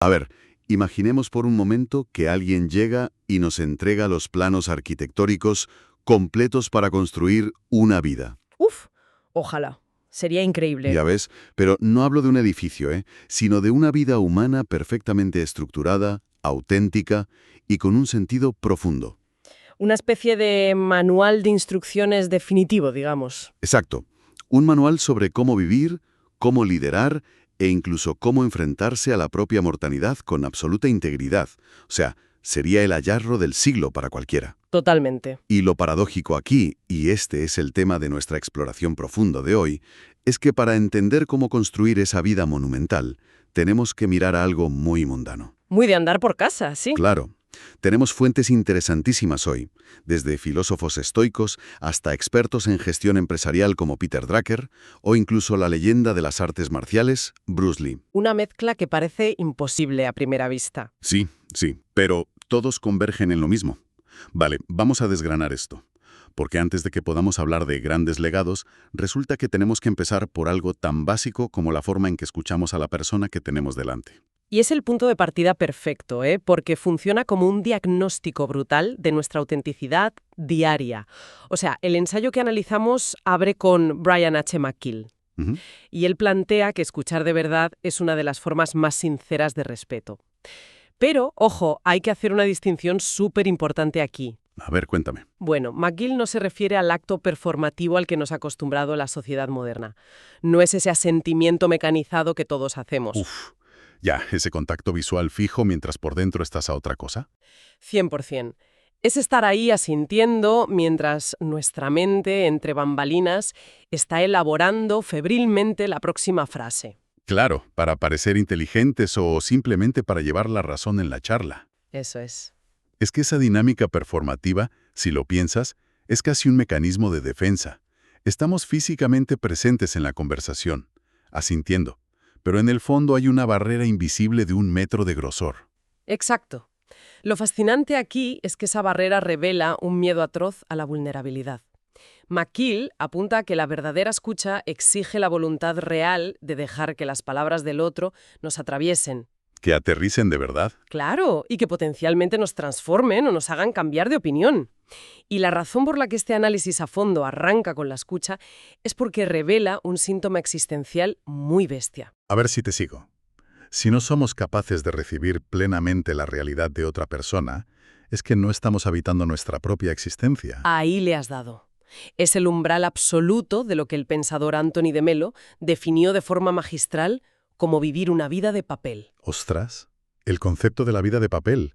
A ver, imaginemos por un momento que alguien llega y nos entrega los planos arquitectónicos completos para construir una vida. Uf, ojalá. Sería increíble. Ya ves, pero no hablo de un edificio, sino de una vida humana perfectamente estructurada, auténtica y con un sentido profundo. Una especie de manual de instrucciones definitivo, digamos. Exacto. Un manual sobre cómo vivir, cómo liderar e incluso cómo enfrentarse a la propia mortalidad con absoluta integridad. O sea, sería el hallazgo del siglo para cualquiera. Totalmente. Y lo paradójico aquí, y este es el tema de nuestra exploración profunda de hoy, es que para entender cómo construir esa vida monumental, tenemos que mirar a algo muy mundano. Muy de andar por casa, sí. Claro. Tenemos fuentes interesantísimas hoy, desde filósofos estoicos hasta expertos en gestión empresarial como Peter Drucker, o incluso la leyenda de las artes marciales, Bruce Lee. Una mezcla que parece imposible a primera vista. Sí, pero todos convergen en lo mismo. Vale, vamos a desgranar esto. Porque antes de que podamos hablar de grandes legados, resulta que tenemos que empezar por algo tan básico como la forma en que escuchamos a la persona que tenemos delante. Y es el punto de partida perfecto, porque funciona como un diagnóstico brutal de nuestra autenticidad diaria. O sea, el ensayo que analizamos abre con Brian H. McKill. Ujú. Y él plantea que escuchar de verdad es una de las formas más sinceras de respeto. Pero, ojo, hay que hacer una distinción súper importante aquí. A ver, cuéntame. Bueno, McGill no se refiere al acto performativo al que nos ha acostumbrado la sociedad moderna. No es ese asentimiento mecanizado que todos hacemos. Uf, ya, ese contacto visual fijo mientras por dentro estás a otra cosa. 100%. Es estar ahí asintiendo mientras nuestra mente, entre bambalinas, está elaborando febrilmente la próxima frase. Claro, para parecer inteligentes o simplemente para llevar la razón en la charla. Eso es. Es que esa dinámica performativa, si lo piensas, es casi un mecanismo de defensa. Estamos físicamente presentes en la conversación, asintiendo, pero en el fondo hay una barrera invisible de 1 metro de grosor. Exacto. Lo fascinante aquí es que esa barrera revela un miedo atroz a la vulnerabilidad. McKill apunta a que la verdadera escucha exige la voluntad real de dejar que las palabras del otro nos atraviesen. Que aterricen de verdad. Claro, y que potencialmente nos transformen o nos hagan cambiar de opinión. Y la razón por la que este análisis a fondo arranca con la escucha es porque revela un síntoma existencial muy bestia. A ver si te sigo. Si no somos capaces de recibir plenamente la realidad de otra persona, es que no estamos habitando nuestra propia existencia. Ahí le has dado. Es el umbral absoluto de lo que el pensador Anthony de Melo definió de forma magistral como vivir una vida de papel. Ostras, el concepto de la vida de papel.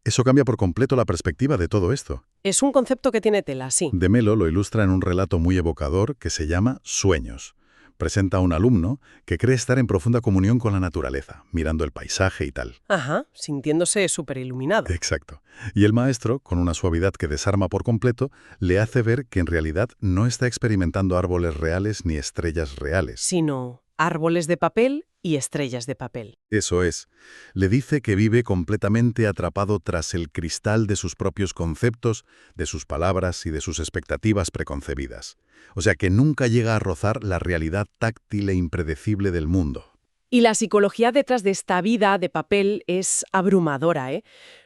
Eso cambia por completo la perspectiva de todo esto. Es un concepto que tiene tela, sí. De Melo lo ilustra en un relato muy evocador que se llama Sueños. Presenta a un alumno que cree estar en profunda comunión con la naturaleza, mirando el paisaje y tal. Ajá, sintiéndose súper iluminado. Exacto. Y el maestro, con una suavidad que desarma por completo, le hace ver que en realidad no está experimentando árboles reales ni estrellas reales. Sino árboles de papel y estrellas de papel. Eso es. Le dice que vive completamente atrapado tras el cristal de sus propios conceptos, de sus palabras y de sus expectativas preconcebidas. O sea que nunca llega a rozar la realidad táctil e impredecible del mundo. Y la psicología detrás de esta vida de papel es abrumadora,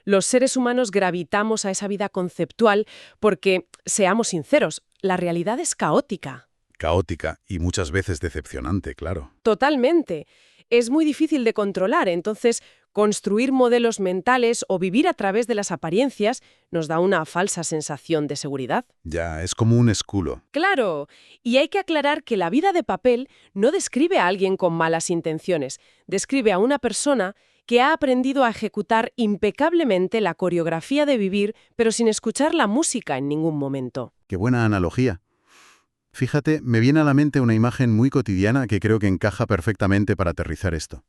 Los seres humanos gravitamos a esa vida conceptual porque, seamos sinceros, la realidad es caótica. Caótica y muchas veces decepcionante, claro. Totalmente. Es muy difícil de controlar, entonces construir modelos mentales o vivir a través de las apariencias nos da una falsa sensación de seguridad. Ya, es como un escudo. Claro, y hay que aclarar que la vida de papel no describe a alguien con malas intenciones, describe a una persona que ha aprendido a ejecutar impecablemente la coreografía de vivir, pero sin escuchar la música en ningún momento. Qué buena analogía. Fíjate, me viene a la mente una imagen muy cotidiana que creo que encaja perfectamente para aterrizar esto.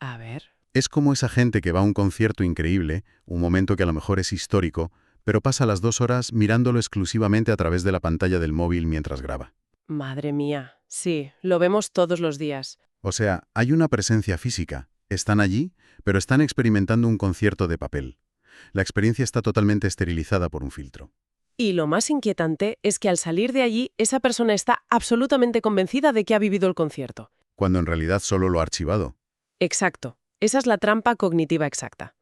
A ver. Es como esa gente que va a un concierto increíble, un momento que a lo mejor es histórico, pero pasa las 2 horas mirándolo exclusivamente a través de la pantalla del móvil mientras graba. Madre mía, sí, lo vemos todos los días. O sea, hay una presencia física. Están allí, pero están experimentando un concierto de papel. La experiencia está totalmente esterilizada por un filtro. Y lo más inquietante es que al salir de allí, esa persona está absolutamente convencida de que ha vivido el concierto. Cuando en realidad solo lo ha archivado. Exacto. esa es la trampa cognitiva exacta.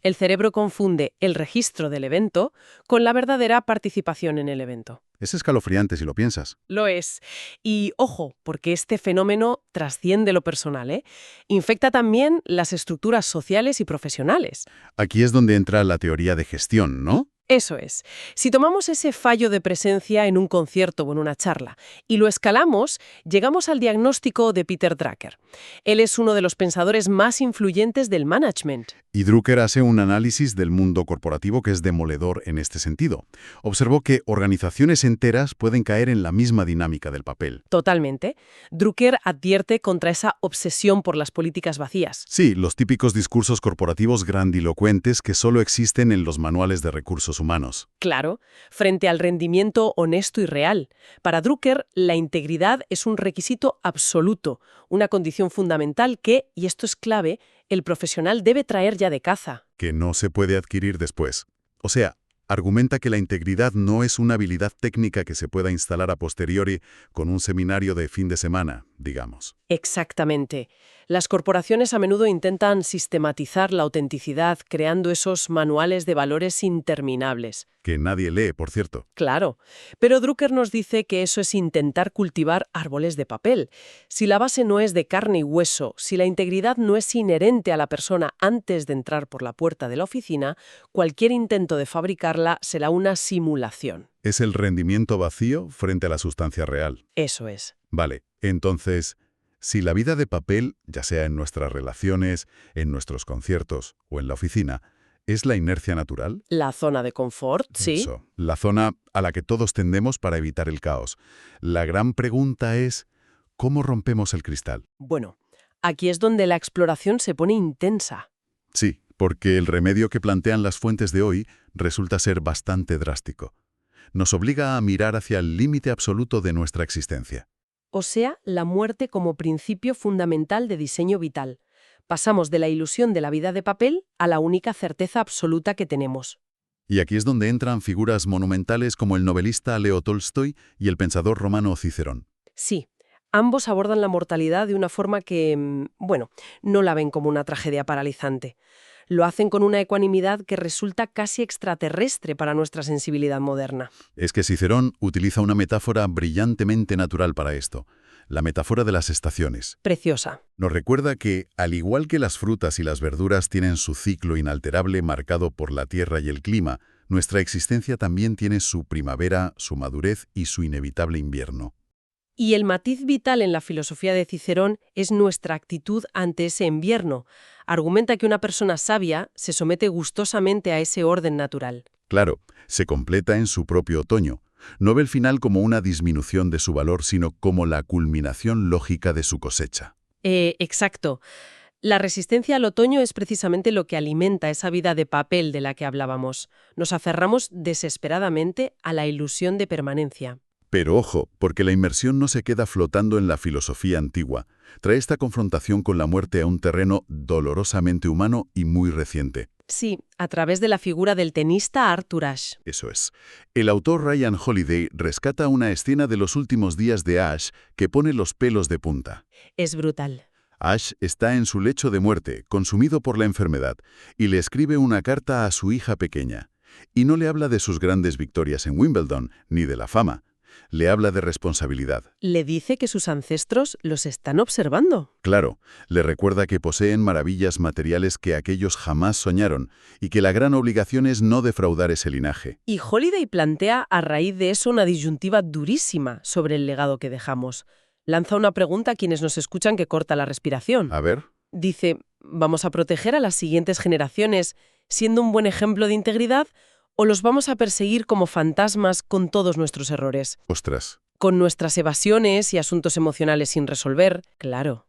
El cerebro confunde el registro del evento con la verdadera participación en el evento. Es escalofriante si lo piensas. Lo es. Y ojo, porque este fenómeno trasciende lo personal, ¿eh? Infecta también las estructuras sociales y profesionales. Aquí es donde entra la teoría de gestión, ¿no? Eso es. Si tomamos ese fallo de presencia en un concierto o en una charla y lo escalamos, llegamos al diagnóstico de Peter Drucker. Él es uno de los pensadores más influyentes del management. Y Drucker hace un análisis del mundo corporativo que es demoledor en este sentido. Observó que organizaciones enteras pueden caer en la misma dinámica del papel. Totalmente. Drucker advierte contra esa obsesión por las políticas vacías. Sí, los típicos discursos corporativos grandilocuentes que solo existen en los manuales de recursos humanos. Claro, frente al rendimiento honesto y real. Para Drucker, la integridad es un requisito absoluto, una condición fundamental que, y esto es clave, el profesional debe traer ya de caza. Que no se puede adquirir después. O sea, argumenta que la integridad no es una habilidad técnica que se pueda instalar a posteriori con un seminario de fin de semana, digamos. Exactamente. Las corporaciones a menudo intentan sistematizar la autenticidad creando esos manuales de valores interminables. Que nadie lee, por cierto. Claro, pero Drucker nos dice que eso es intentar cultivar árboles de papel. Si la base no es de carne y hueso, si la integridad no es inherente a la persona antes de entrar por la puerta de la oficina, cualquier intento de fabricarla será una simulación. Es el rendimiento vacío frente a la sustancia real. Eso es. Vale, entonces, si la vida de papel, ya sea en nuestras relaciones, en nuestros conciertos o en la oficina, ¿es la inercia natural? La zona de confort, sí. Eso, la zona a la que todos tendemos para evitar el caos. La gran pregunta es, ¿cómo rompemos el cristal? Bueno, aquí es donde la exploración se pone intensa. Sí, porque el remedio que plantean las fuentes de hoy resulta ser bastante drástico. Nos obliga a mirar hacia el límite absoluto de nuestra existencia. O sea, la muerte como principio fundamental de diseño vital. Pasamos de la ilusión de la vida de papel a la única certeza absoluta que tenemos. Y aquí es donde entran figuras monumentales como el novelista Leo Tolstoy y el pensador romano Cicerón. Sí, ambos abordan la mortalidad de una forma que, bueno, no la ven como una tragedia paralizante. Lo hacen con una ecuanimidad que resulta casi extraterrestre para nuestra sensibilidad moderna. Es que Cicerón utiliza una metáfora brillantemente natural para esto, la metáfora de las estaciones. Preciosa. Nos recuerda que, al igual que las frutas y las verduras tienen su ciclo inalterable marcado por la tierra y el clima, nuestra existencia también tiene su primavera, su madurez y su inevitable invierno. Y el matiz vital en la filosofía de Cicerón es nuestra actitud ante ese invierno. Argumenta que una persona sabia se somete gustosamente a ese orden natural. Claro, se completa en su propio otoño. No ve el final como una disminución de su valor, sino como la culminación lógica de su cosecha. Exacto. La resistencia al otoño es precisamente lo que alimenta esa vida de papel de la que hablábamos. Nos aferramos desesperadamente a la ilusión de permanencia. Pero ojo, porque la inmersión no se queda flotando en la filosofía antigua. Trae esta confrontación con la muerte a un terreno dolorosamente humano y muy reciente. Sí, a través de la figura del tenista Arthur Ashe. Eso es. El autor Ryan Holiday rescata una escena de los últimos días de Ashe que pone los pelos de punta. Es brutal. Ashe está en su lecho de muerte, consumido por la enfermedad, y le escribe una carta a su hija pequeña. Y no le habla de sus grandes victorias en Wimbledon, ni de la fama. Le habla de responsabilidad. Le dice que sus ancestros los están observando. Claro, le recuerda que poseen maravillas materiales que aquellos jamás soñaron y que la gran obligación es no defraudar ese linaje. Y Holiday plantea a raíz de eso una disyuntiva durísima sobre el legado que dejamos. Lanza una pregunta a quienes nos escuchan que corta la respiración. A ver. Dice, ¿vamos a proteger a las siguientes generaciones siendo un buen ejemplo de integridad o los vamos a perseguir como fantasmas con todos nuestros errores? Ostras. Con nuestras evasiones y asuntos emocionales sin resolver, claro.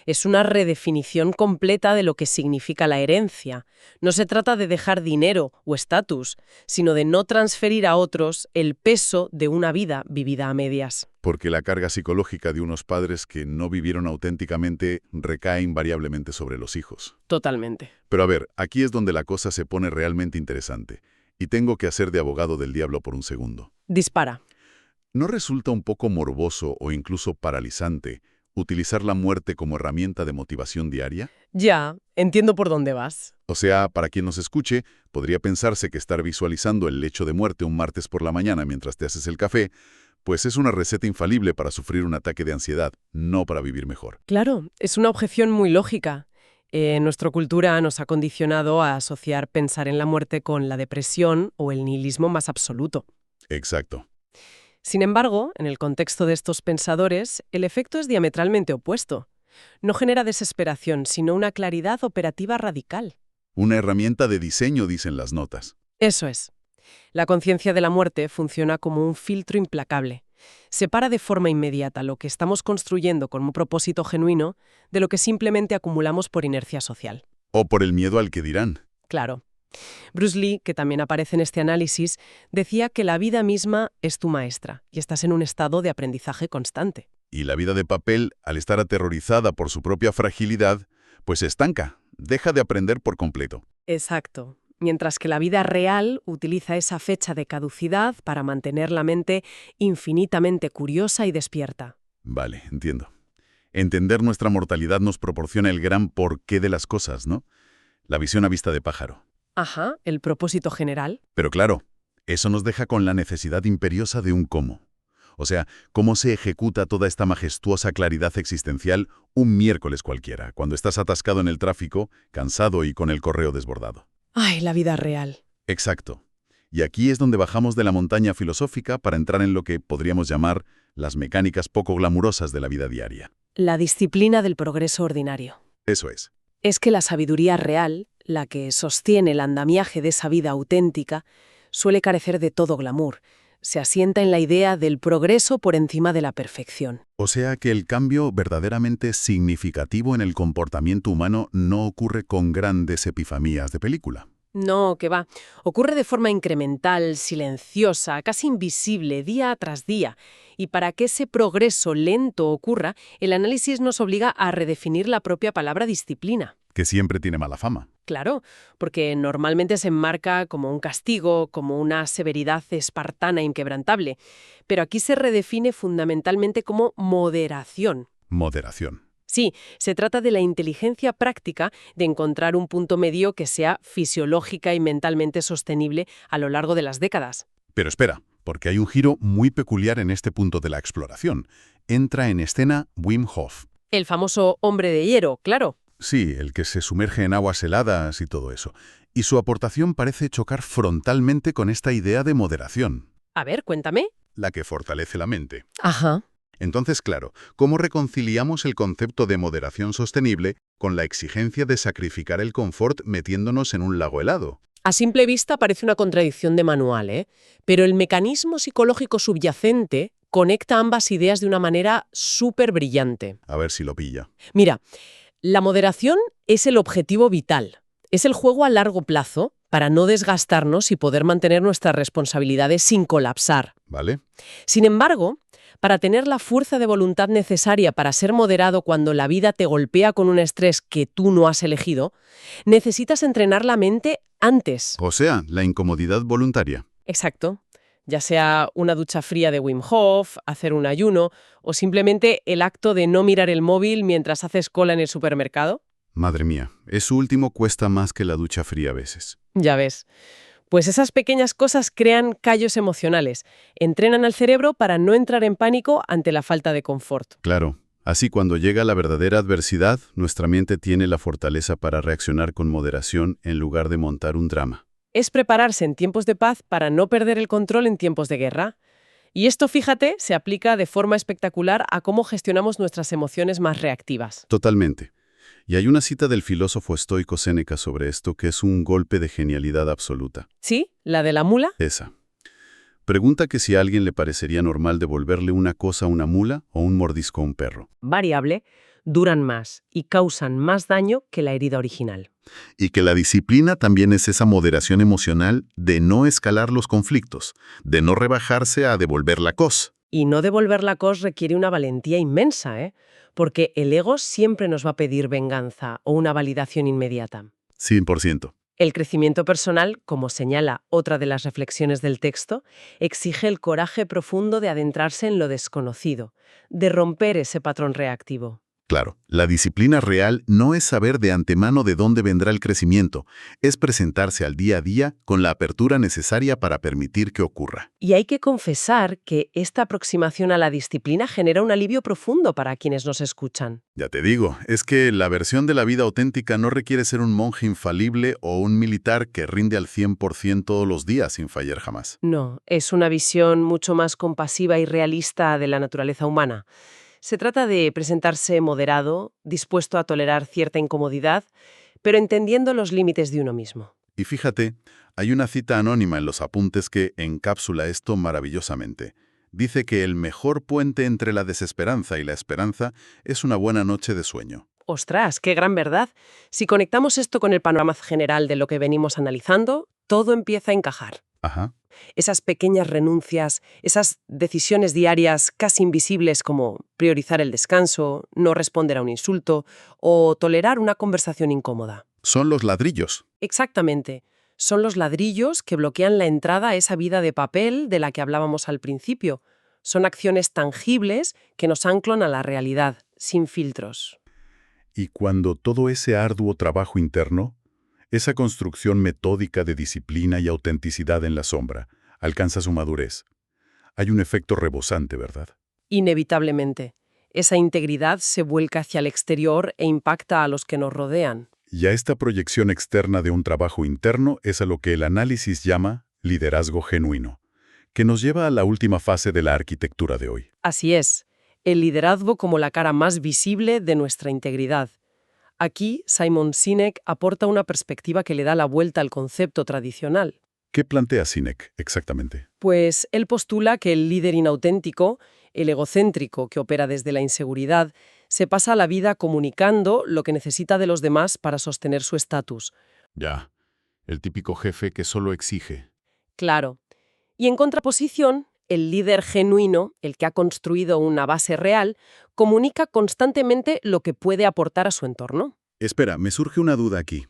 Es una redefinición completa de lo que significa la herencia. No se trata de dejar dinero o estatus, sino de no transferir a otros el peso de una vida vivida a medias. Porque la carga psicológica de unos padres que no vivieron auténticamente recae invariablemente sobre los hijos. Totalmente. Pero a ver, aquí es donde la cosa se pone realmente interesante. Y tengo que hacer de abogado del diablo por un segundo. Dispara. ¿No resulta un poco morboso o incluso paralizante ¿Utilizar la muerte como herramienta de motivación diaria? Ya, entiendo por dónde vas. O sea, para quien nos escuche, podría pensarse que estar visualizando el lecho de muerte un martes por la mañana mientras te haces el café, pues es una receta infalible para sufrir un ataque de ansiedad, no para vivir mejor. Claro, es una objeción muy lógica. Nuestra cultura nos ha condicionado a asociar pensar en la muerte con la depresión o el nihilismo más absoluto. Exacto. Sin embargo, en el contexto de estos pensadores, el efecto es diametralmente opuesto. No genera desesperación, sino una claridad operativa radical. Una herramienta de diseño, dicen las notas. Eso es. La conciencia de la muerte funciona como un filtro implacable. Separa de forma inmediata lo que estamos construyendo con un propósito genuino de lo que simplemente acumulamos por inercia social. O por el miedo al que dirán. Claro. Bruce Lee, que también aparece en este análisis, decía que la vida misma es tu maestra y estás en un estado de aprendizaje constante. Y la vida de papel, al estar aterrorizada por su propia fragilidad, pues se estanca, deja de aprender por completo. Exacto. Mientras que la vida real utiliza esa fecha de caducidad para mantener la mente infinitamente curiosa y despierta. Vale, entiendo. Entender nuestra mortalidad nos proporciona el gran porqué de las cosas, ¿no? La visión a vista de pájaro. Ajá, el propósito general. Pero claro, eso nos deja con la necesidad imperiosa de un cómo. O sea, cómo se ejecuta toda esta majestuosa claridad existencial un miércoles cualquiera, cuando estás atascado en el tráfico, cansado y con el correo desbordado. Ay, la vida real. Exacto. Y aquí es donde bajamos de la montaña filosófica para entrar en lo que podríamos llamar las mecánicas poco glamurosas de la vida diaria. La disciplina del progreso ordinario. Eso es. Es que la sabiduría real, la que sostiene el andamiaje de esa vida auténtica, suele carecer de todo glamour. Se asienta en la idea del progreso por encima de la perfección. O sea que el cambio verdaderamente significativo en el comportamiento humano no ocurre con grandes epifanías de película. No, que va. Ocurre de forma incremental, silenciosa, casi invisible, día tras día. Y para que ese progreso lento ocurra, el análisis nos obliga a redefinir la propia palabra disciplina. Que siempre tiene mala fama. Claro, porque normalmente se enmarca como un castigo, como una severidad espartana inquebrantable. Pero aquí se redefine fundamentalmente como moderación. Moderación. Sí, se trata de la inteligencia práctica de encontrar un punto medio que sea fisiológica y mentalmente sostenible a lo largo de las décadas. Pero espera, porque hay un giro muy peculiar en este punto de la exploración. Entra en escena Wim Hof. El famoso hombre de hierro, claro. Sí, el que se sumerge en aguas heladas y todo eso. Y su aportación parece chocar frontalmente con esta idea de moderación. A ver, cuéntame. La que fortalece la mente. Ajá. Entonces, claro, ¿cómo reconciliamos el concepto de moderación sostenible con la exigencia de sacrificar el confort metiéndonos en un lago helado? A simple vista parece una contradicción de manual, ¿eh? Pero el mecanismo psicológico subyacente conecta ambas ideas de una manera súper brillante. A ver si lo pilla. Mira, la moderación es el objetivo vital. Es el juego a largo plazo para no desgastarnos y poder mantener nuestras responsabilidades sin colapsar. ¿Vale? Sin embargo, para tener la fuerza de voluntad necesaria para ser moderado cuando la vida te golpea con un estrés que tú no has elegido, necesitas entrenar la mente antes. O sea, la incomodidad voluntaria. Exacto. Ya sea una ducha fría de Wim Hof, hacer un ayuno o simplemente el acto de no mirar el móvil mientras haces cola en el supermercado. Madre mía, eso último cuesta más que la ducha fría a veces. Ya ves. Pues esas pequeñas cosas crean callos emocionales, entrenan al cerebro para no entrar en pánico ante la falta de confort. Claro. Así cuando llega la verdadera adversidad, nuestra mente tiene la fortaleza para reaccionar con moderación en lugar de montar un drama. Es prepararse en tiempos de paz para no perder el control en tiempos de guerra. Y esto, fíjate, se aplica de forma espectacular a cómo gestionamos nuestras emociones más reactivas. Totalmente. Y hay una cita del filósofo estoico Séneca sobre esto que es un golpe de genialidad absoluta. ¿Sí? ¿La de la mula? Esa. Pregunta que si a alguien le parecería normal devolverle una cosa a una mula o un mordisco a un perro. Variable, duran más y causan más daño que la herida original. Y que la disciplina también es esa moderación emocional de no escalar los conflictos, de no rebajarse a devolver la cosa. Y no devolver la cos requiere una valentía inmensa, ¿eh? Porque el ego siempre nos va a pedir venganza o una validación inmediata. 100%. El crecimiento personal, como señala otra de las reflexiones del texto, exige el coraje profundo de adentrarse en lo desconocido, de romper ese patrón reactivo. Claro, la disciplina real no es saber de antemano de dónde vendrá el crecimiento, es presentarse al día a día con la apertura necesaria para permitir que ocurra. Y hay que confesar que esta aproximación a la disciplina genera un alivio profundo para quienes nos escuchan. Ya te digo, es que la versión de la vida auténtica no requiere ser un monje infalible o un militar que rinde al 100% todos los días sin fallar jamás. No, es una visión mucho más compasiva y realista de la naturaleza humana. Se trata de presentarse moderado, dispuesto a tolerar cierta incomodidad, pero entendiendo los límites de uno mismo. Y fíjate, hay una cita anónima en los apuntes que encapsula esto maravillosamente. Dice que el mejor puente entre la desesperanza y la esperanza es una buena noche de sueño. ¡Ostras, qué gran verdad! Si conectamos esto con el panorama general de lo que venimos analizando, todo empieza a encajar. Ajá. Esas pequeñas renuncias, esas decisiones diarias casi invisibles como priorizar el descanso, no responder a un insulto o tolerar una conversación incómoda. Son los ladrillos. Exactamente. Son los ladrillos que bloquean la entrada a esa vida de papel de la que hablábamos al principio. Son acciones tangibles que nos anclan a la realidad, sin filtros. Y cuando todo ese arduo trabajo interno, esa construcción metódica de disciplina y autenticidad en la sombra, alcanza su madurez, hay un efecto rebosante, ¿verdad? Inevitablemente, esa integridad se vuelca hacia el exterior e impacta a los que nos rodean. Y a esta proyección externa de un trabajo interno es a lo que el análisis llama liderazgo genuino, que nos lleva a la última fase de la arquitectura de hoy. Así es, el liderazgo como la cara más visible de nuestra integridad. Aquí, Simon Sinek aporta una perspectiva que le da la vuelta al concepto tradicional. ¿Qué plantea Sinek exactamente? Pues él postula que el líder inauténtico, el egocéntrico que opera desde la inseguridad, se pasa la vida comunicando lo que necesita de los demás para sostener su estatus. Ya, el típico jefe que solo exige. Claro. Y en contraposición, el líder genuino, el que ha construido una base real, comunica constantemente lo que puede aportar a su entorno. Espera, me surge una duda aquí.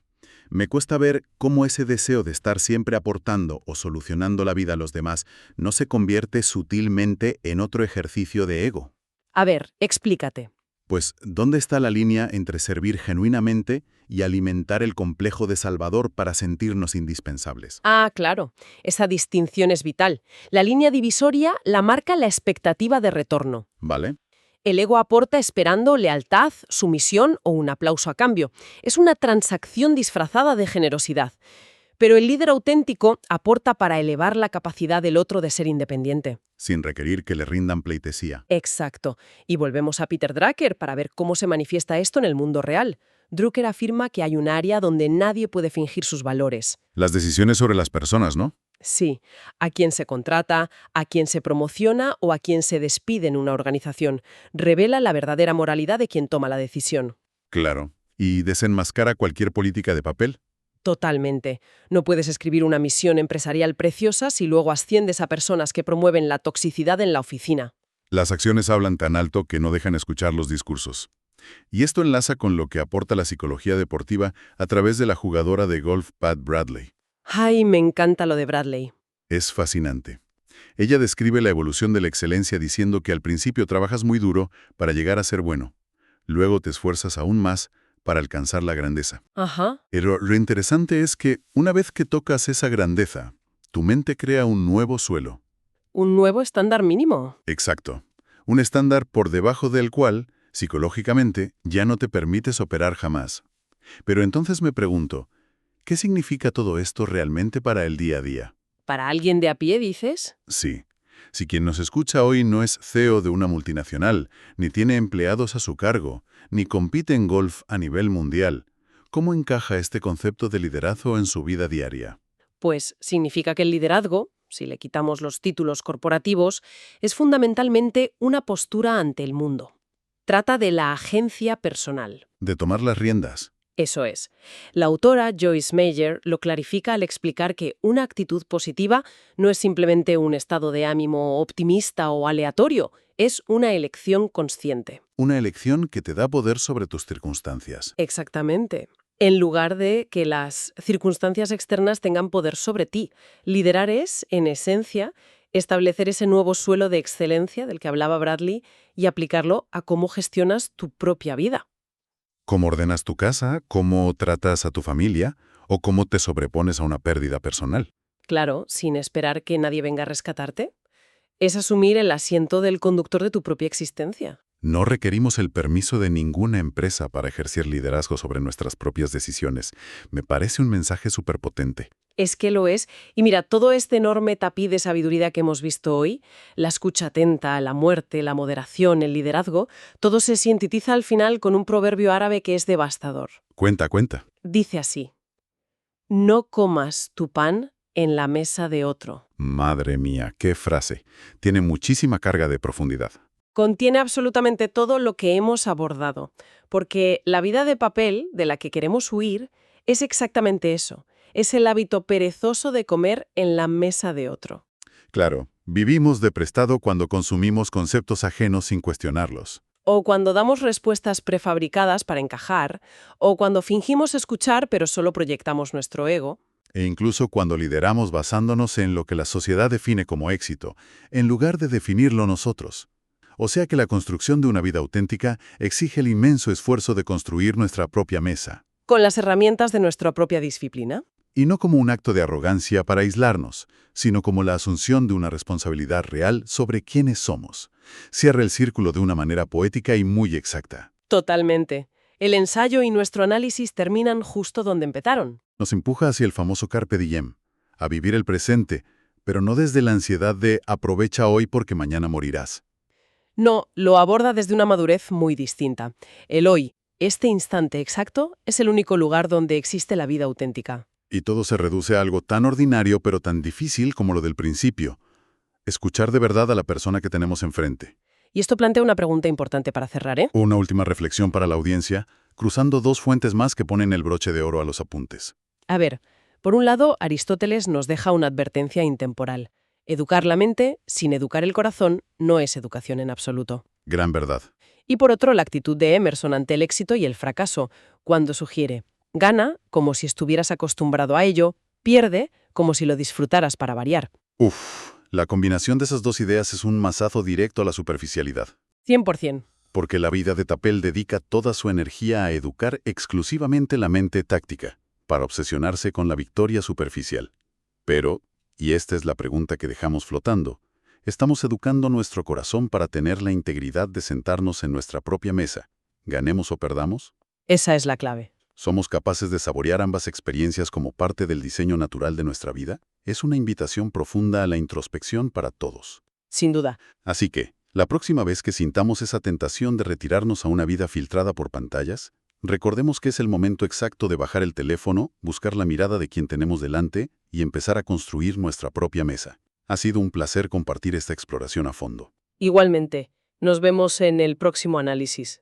Me cuesta ver cómo ese deseo de estar siempre aportando o solucionando la vida a los demás no se convierte sutilmente en otro ejercicio de ego. A ver, explícate. Pues, ¿dónde está la línea entre servir genuinamente y alimentar el complejo de Salvador para sentirnos indispensables? Ah, claro. Esa distinción es vital. La línea divisoria la marca la expectativa de retorno. ¿Vale? El ego aporta esperando lealtad, sumisión o un aplauso a cambio. Es una transacción disfrazada de generosidad. Pero el líder auténtico aporta para elevar la capacidad del otro de ser independiente. Sin requerir que le rindan pleitesía. Exacto. Y volvemos a Peter Drucker para ver cómo se manifiesta esto en el mundo real. Drucker afirma que hay un área donde nadie puede fingir sus valores. Las decisiones sobre las personas, ¿no? Sí, a quien se contrata, a quien se promociona o a quien se despide en una organización. Revela la verdadera moralidad de quien toma la decisión. Claro. ¿Y desenmascara cualquier política de papel? Totalmente. No puedes escribir una misión empresarial preciosa si luego asciendes a personas que promueven la toxicidad en la oficina. Las acciones hablan tan alto que no dejan escuchar los discursos. Y esto enlaza con lo que aporta la psicología deportiva a través de la jugadora de golf Pat Bradley. Ay, me encanta lo de Bradley. Es fascinante. Ella describe la evolución de la excelencia diciendo que al principio trabajas muy duro para llegar a ser bueno. Luego te esfuerzas aún más para alcanzar la grandeza. Ajá. Pero lo interesante es que una vez que tocas esa grandeza, tu mente crea un nuevo suelo. Un nuevo estándar mínimo. Exacto. Un estándar por debajo del cual, psicológicamente, ya no te permites operar jamás. Pero entonces me pregunto, ¿qué significa todo esto realmente para el día a día? ¿Para alguien de a pie, dices? Sí. Si quien nos escucha hoy no es CEO de una multinacional, ni tiene empleados a su cargo, ni compite en golf a nivel mundial, ¿cómo encaja este concepto de liderazgo en su vida diaria? Pues significa que el liderazgo, si le quitamos los títulos corporativos, es fundamentalmente una postura ante el mundo. Trata de la agencia personal. De tomar las riendas. Eso es. La autora Joyce Meyer lo clarifica al explicar que una actitud positiva no es simplemente un estado de ánimo optimista o aleatorio, es una elección consciente. Una elección que te da poder sobre tus circunstancias. Exactamente. en lugar de que las circunstancias externas tengan poder sobre ti. Liderar es, en esencia, establecer ese nuevo suelo de excelencia del que hablaba Bradley y aplicarlo a cómo gestionas tu propia vida. ¿Cómo ordenas tu casa? ¿Cómo tratas a tu familia? ¿O cómo te sobrepones a una pérdida personal? Claro, sin esperar que nadie venga a rescatarte. Es asumir el asiento del conductor de tu propia existencia. No requerimos el permiso de ninguna empresa para ejercer liderazgo sobre nuestras propias decisiones. Me parece un mensaje superpotente. Es que lo es. Y mira, todo este enorme tapiz de sabiduría que hemos visto hoy, la escucha atenta, la muerte, la moderación, el liderazgo, todo se sintetiza al final con un proverbio árabe que es devastador. Cuenta, cuenta. Dice así: no comas tu pan en la mesa de otro. Madre mía, qué frase. Tiene muchísima carga de profundidad. Contiene absolutamente todo lo que hemos abordado, porque la vida de papel de la que queremos huir es exactamente eso, es el hábito perezoso de comer en la mesa de otro. Claro, vivimos de prestado cuando consumimos conceptos ajenos sin cuestionarlos. O cuando damos respuestas prefabricadas para encajar, o cuando fingimos escuchar pero solo proyectamos nuestro ego. E incluso cuando lideramos basándonos en lo que la sociedad define como éxito, en lugar de definirlo nosotros. O sea que la construcción de una vida auténtica exige el inmenso esfuerzo de construir nuestra propia mesa. Con las herramientas de nuestra propia disciplina. Y no como un acto de arrogancia para aislarnos, sino como la asunción de una responsabilidad real sobre quiénes somos. Cierra el círculo de una manera poética y muy exacta. Totalmente. El ensayo y nuestro análisis terminan justo donde empezaron. Nos empuja hacia el famoso carpe diem, a vivir el presente, pero no desde la ansiedad de aprovecha hoy porque mañana morirás. No, lo aborda desde una madurez muy distinta. El hoy, este instante exacto, es el único lugar donde existe la vida auténtica. Y todo se reduce a algo tan ordinario pero tan difícil como lo del principio. Escuchar de verdad a la persona que tenemos enfrente. Y esto plantea una pregunta importante para cerrar, ¿eh? Una última reflexión para la audiencia, cruzando dos fuentes más que ponen el broche de oro a los apuntes. A ver, por un lado, Aristóteles nos deja una advertencia intemporal. Educar la mente sin educar el corazón no es educación en absoluto. Gran verdad. Y por otro, la actitud de Emerson ante el éxito y el fracaso, cuando sugiere: gana como si estuvieras acostumbrado a ello, pierde como si lo disfrutaras para variar. Uf, la combinación de esas dos ideas es un mazazo directo a la superficialidad. 100%. Porque la vida de Tapel dedica toda su energía a educar exclusivamente la mente táctica, para obsesionarse con la victoria superficial. Pero, y esta es la pregunta que dejamos flotando, ¿estamos educando nuestro corazón para tener la integridad de sentarnos en nuestra propia mesa, ganemos o perdamos? Esa es la clave. ¿Somos capaces de saborear ambas experiencias como parte del diseño natural de nuestra vida? Es una invitación profunda a la introspección para todos. Sin duda. Así que, la próxima vez que sintamos esa tentación de retirarnos a una vida filtrada por pantallas, recordemos que es el momento exacto de bajar el teléfono, buscar la mirada de quien tenemos delante y empezar a construir nuestra propia mesa. Ha sido un placer compartir esta exploración a fondo. Igualmente, nos vemos en el próximo análisis.